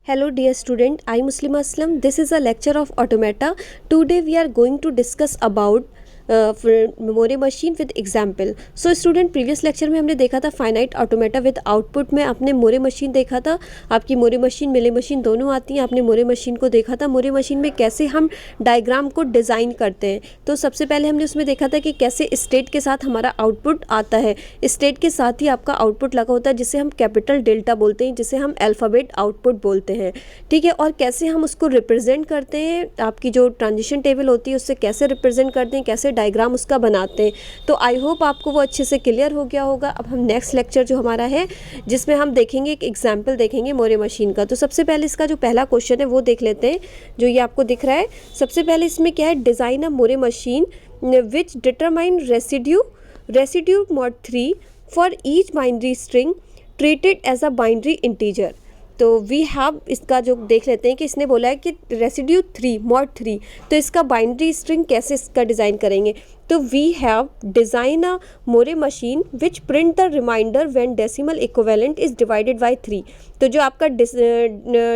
Hello dear student, I Muslima Aslam. This is a lecture of Automata. Today we are going to discuss about memory machine with example. So student, previous lecture में हमने देखा था finite automata with output में आपने Moore machine देखा था. आपकी Moore machine मिले मशीन दोनों आती हैं. आपने मोरे मशीन को देखा था. मोरे मशीन में कैसे हम डायग्राम को डिज़ाइन करते हैं. तो सबसे पहले हमने उसमें देखा था कि कैसे स्टेट के साथ हमारा आउटपुट आता है. स्टेट के साथ ही आपका आउटपुट लगा होता है जिसे हम कैपिटल डेल्टा बोलते हैं, जिसे हम अल्फ़ाबेट आउटपुट बोलते हैं. ठीक है. और कैसे हम उसको रिप्रेजेंट करते हैं, आपकी जो ट्रांजिशन टेबल होती है उससे कैसे रिप्रेजेंट करते हैं, कैसे डायग्राम उसका बनाते हैं. तो आई होप आपको वो अच्छे से क्लियर हो गया होगा. अब हम नेक्स्ट लेक्चर जो हमारा है जिसमें हम देखेंगे एक एग्जाम्पल देखेंगे मोरे मशीन का. तो सबसे पहले इसका जो पहला क्वेश्चन है वो देख लेते हैं जो ये आपको दिख रहा है. सबसे पहले इसमें क्या है, design a Moore machine which determine residue mod 3 for each binary string treated as a binary integer. तो वी हैव इसका जो देख लेते हैं कि इसने बोला है कि रेसिड्यू 3 मॉड 3, तो इसका बाइनरी स्ट्रिंग कैसे इसका डिज़ाइन करेंगे. तो we have design a Moore machine which print the remainder when decimal equivalent is divided by 3. तो जो आपका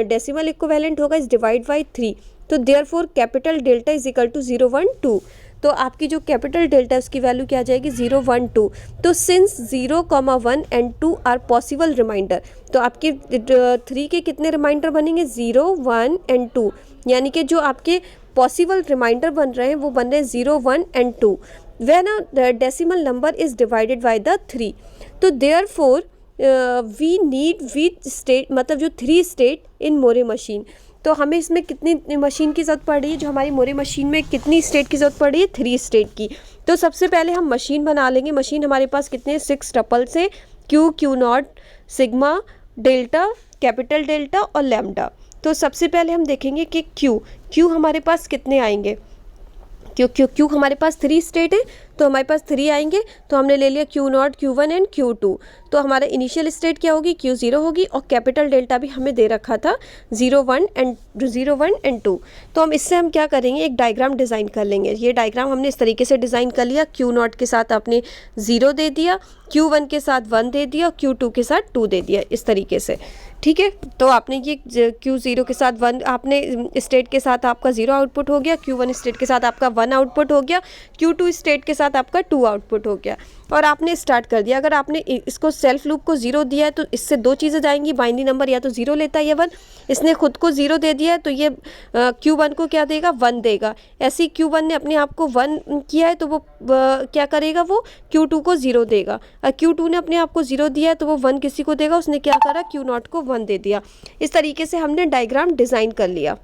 डेसिमल इक्विवेलेंट होगा इज़ डिवाइड बाय 3. तो therefore capital delta is equal to 0 1 2. तो आपकी जो कैपिटल डेल्टा है उसकी वैल्यू क्या आ जाएगी 0 1 2. तो since 0, 1 and 2 are possible remainder, तो आपके 3 के कितने रिमाइंडर बनेंगे 0 1 एंड 2. यानी कि जो आपके पॉसिबल रिमाइंडर बन रहे हैं वो बन रहे हैं 0 1 and 2 when a decimal number is divided by the 3. तो therefore we need which state, मतलब जो 3 स्टेट इन मोरे मशीन. तो हमें इसमें कितनी मशीन की ज़रूरत पड़ रही है, जो हमारी मोरे मशीन में कितनी स्टेट की ज़रूरत पड़ रही है 3 स्टेट की. तो सबसे पहले हम मशीन बना लेंगे. मशीन हमारे पास कितने 6 टपल्स हैं, Q not, sigma, delta, capital delta और लैम्डा. तो सबसे पहले हम देखेंगे कि क्यू हमारे पास कितने आएंगे. क्यू हमारे पास 3 स्टेट है तो हमारे पास 3 आएंगे. तो हमने ले लिया Q0, Q1 एंड Q2. तो हमारा इनिशियल स्टेट क्या होगी Q0 होगी और कैपिटल डेल्टा भी हमें दे रखा था 0 1 एंड 2. तो हम इससे हम क्या करेंगे, एक डायग्राम डिज़ाइन कर लेंगे. ये डायग्राम हमने इस तरीके से डिज़ाइन कर लिया. Q0 के साथ आपने 0 दे दिया, Q1 के साथ 1 दे दिया, Q2 के साथ 2 दे दिया, इस तरीके से. ठीक है. तो आपने ये Q0 के साथ 1 आपने स्टेट के साथ आपका 0 आउटपुट हो गया, Q1 स्टेट के साथ आपका 1 आउटपुट हो गया, Q2 स्टेट के साथ आपका 2 आउटपुट हो गया और आपने स्टार्ट कर दिया. अगर आपने इसको सेल्फ लूप को 0 दिया है तो इससे 2 चीज़ें जाएंगी. बाइनरी नंबर या तो 0 लेता है या 1. इसने खुद को 0 दे दिया है तो ये Q1 को क्या देगा 1 देगा. ऐसे ही Q1 ने अपने आप को 1 किया है तो वो क्या करेगा, वो Q2 को 0 देगा. Q2 ने अपने आप को 0 दिया है तो वो 1 किसी को देगा. उसने क्या करा, Q0 को 1 दे दिया. इस तरीके से हमने डायग्राम डिज़ाइन कर लिया.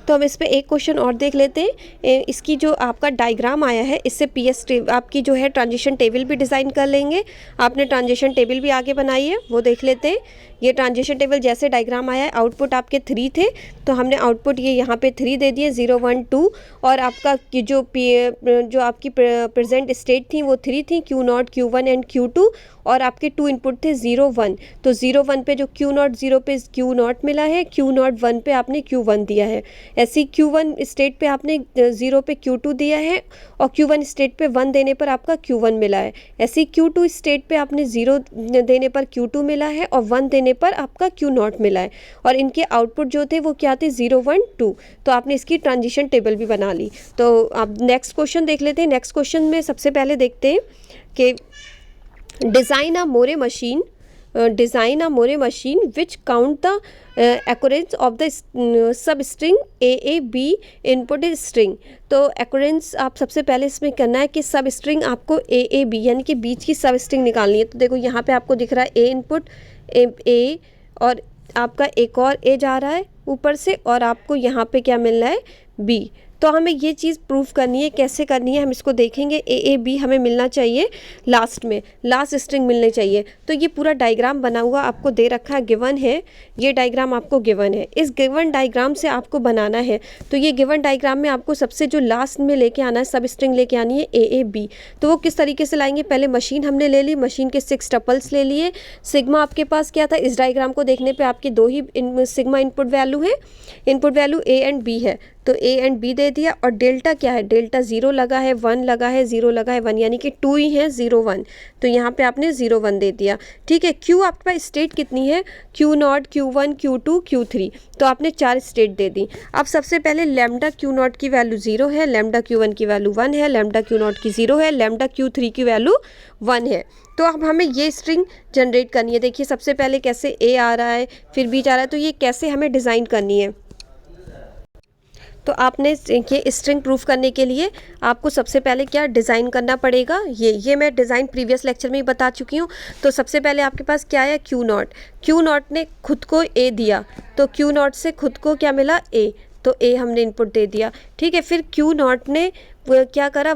तो हम इस पे एक क्वेश्चन और देख लेते हैं. इसकी जो आपका डायग्राम आया है इससे PS आपकी जो है ट्रांजिशन टेबल भी डिज़ाइन कर लेंगे. आपने ट्रांजिशन टेबल भी आगे बनाई है, वो देख लेते हैं. ये ट्रांजिशन टेबल जैसे डायग्राम आया है, आउटपुट आपके 3 थे तो हमने आउटपुट ये यहाँ पे 3 दे दिए 0 1 2. और आपका जो आपकी प्रेजेंट स्टेट थी वो 3 थी, Q0, Q1 एंड Q2. और आपके 2 इनपुट थे 0 1. तो 0 1 पे जो Q0 0 पे Q0 मिला है, Q0 1 पे आपने Q1 दिया है. ऐसी Q1 स्टेट पे आपने 0 पे Q2 दिया है और Q1 स्टेट पे 1 देने पर आपका Q1 मिला है. ऐसी Q2 स्टेट पे आपने 0 देने पर Q2 मिला है और 1 देने पर आपका Q0 मिला है. और इनके आउटपुट जो थे वो क्या थे 0 1 2. तो आपने इसकी ट्रांजिशन टेबल भी बना ली. तो आप नेक्स्ट क्वेश्चन देख लेते हैं. नेक्स्ट क्वेश्चन में सबसे पहले देखते हैं कि design a Moore machine which count the occurrence of the sub string A B input is string. तो occurrence आप सबसे पहले इसमें करना है कि सब स्ट्रिंग आपको A B यानी कि बीच की सब स्ट्रिंग निकालनी है. तो देखो यहाँ पे आपको दिख रहा है A इनपुट A और आपका एक और A जा रहा है ऊपर से और आपको यहाँ पे क्या मिल रहा है B. तो हमें ये चीज़ प्रूफ करनी है. कैसे करनी है हम इसको देखेंगे. A B हमें मिलना चाहिए लास्ट में, लास्ट स्ट्रिंग मिलनी चाहिए. तो ये पूरा डायग्राम बना हुआ आपको दे रखा है, गिवन है. ये डायग्राम आपको गिवन है. इस गिवन डायग्राम से आपको बनाना है. तो ये गिवन डायग्राम में आपको सबसे जो लास्ट में लेके आना है, सब स्ट्रिंग लेके आनी है A B. तो वो किस तरीके से लाएंगे, पहले मशीन हमने ले ली, मशीन के 6 टपल्स ले लिए. सिग्मा आपके पास क्या था, इस डायग्राम को देखने पर आपके 2 ही सिग्मा इनपुट वैल्यू है. Input value A and B है. तो ए एंड बी दे दिया। और डेल्टा क्या है, डेल्टा 0 लगा है, 1 लगा है, 0 लगा है, 1, यानी कि 2 ही है, 0 1, तो यहाँ पे आपने 0 1 दे दिया। ठीक है, क्यू आपके पास स्टेट कितनी है, Q0, Q1, Q2, Q3, तो आपने 4 स्टेट दे दी। अब सबसे पहले लैम्डा Q0 की वैल्यू 0 है, लैम्डा Q1 की वैल्यू 1 है, लैम्डा Q0 की 0 है, लैम्डा Q3 की वैल्यू 1 है। तो अब हमें ये स्ट्रिंग जनरेट करनी है। देखिए सबसे पहले कैसे ए आ रहा है, फिर बी जा रहा है, तो ये कैसे हमें डिज़ाइन करनी है। तो आपने ये स्ट्रिंग प्रूफ करने के लिए आपको सबसे पहले क्या डिज़ाइन करना पड़ेगा, ये मैं डिज़ाइन प्रीवियस लेक्चर में ही बता चुकी हूँ। तो सबसे पहले आपके पास क्या है, Q0 ने खुद को ए दिया, तो Q0 से खुद को क्या मिला, ए, तो ए हमने इनपुट दे दिया। ठीक है, फिर Q0 ने क्या करा,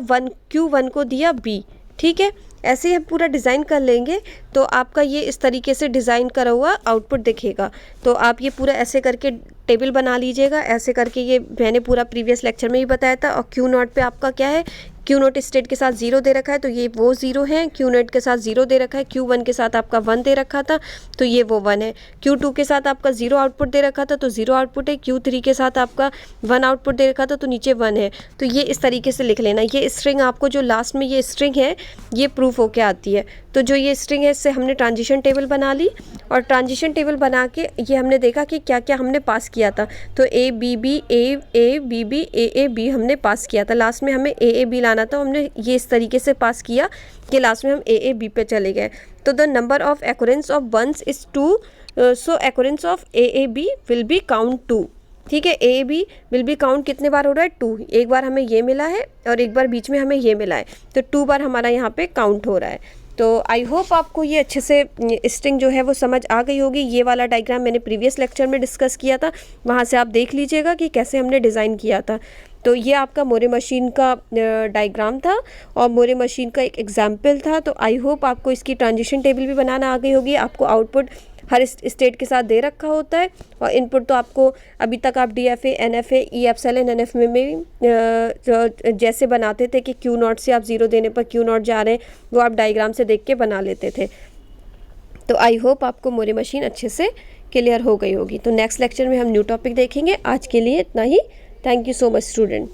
Q1 को दिया बी। ठीक है, ऐसे ही हम पूरा डिज़ाइन कर लेंगे तो आपका ये इस तरीके से डिज़ाइन करा हुआ आउटपुट दिखेगा। तो आप ये पूरा ऐसे करके टेबल बना लीजिएगा, ऐसे करके, ये मैंने पूरा प्रीवियस लेक्चर में ही बताया था। और Q0 पे आपका क्या है, Q0 स्टेट के साथ 0 दे रखा है, तो ये वो 0 है। Q0 के साथ 0 दे रखा है, Q1 के साथ आपका 1 दे रखा था, तो ये वो 1 है। Q2 के साथ आपका 0 आउटपुट दे रखा था, तो 0 आउटपुट है। Q3 के साथ आपका 1 आउटपुट दे रखा था, तो नीचे 1 है। तो ये इस तरीके से लिख लेना। ये स्ट्रिंग आपको जो लास्ट में ये स्ट्रिंग है ये प्रूफ होके आती है। तो जो ये स्ट्रिंग है इससे हमने ट्रांजिशन टेबल बना ली, और ट्रांजिशन टेबल बना के ये हमने देखा कि क्या क्या हमने पास किया था। तो A B B, A B B, A B हमने पास किया था। लास्ट में हमें ए बी लाना था, हमने ये इस तरीके से पास किया कि लास्ट में हम ए बी पे चले गए। तो the number of occurrence of ones is 2, so occurrence of A B will be count 2। ठीक है, A B will be count कितने बार हो रहा है, 2। एक बार हमें ये मिला है और एक बार बीच में हमें ये मिला है, तो 2 बार हमारा यहाँ पे काउंट हो रहा है। तो आई होप आपको ये अच्छे से स्ट्रिंग जो है वो समझ आ गई होगी। ये वाला डायग्राम मैंने प्रीवियस लेक्चर में डिस्कस किया था, वहाँ से आप देख लीजिएगा कि कैसे हमने डिज़ाइन किया था। तो ये आपका मोरे मशीन का डायग्राम था और मोरे मशीन का एक एग्जाम्पल था। तो आई होप आपको इसकी ट्रांजिशन टेबल भी बनाना आ गई होगी। आपको आउटपुट हर स्टेट के साथ दे रखा होता है, और इनपुट तो आपको अभी तक आप DFA, NFA, EEPSLN, NF में भी जैसे बनाते थे कि Q0 से आप 0 देने पर Q0 जा रहे हैं, वो आप डायग्राम से देख के बना लेते थे। तो आई होप आपको मोरे मशीन अच्छे से क्लियर हो गई होगी। तो नेक्स्ट लेक्चर में हम न्यू टॉपिक देखेंगे। आज के लिए इतना ही। Thank you so much student.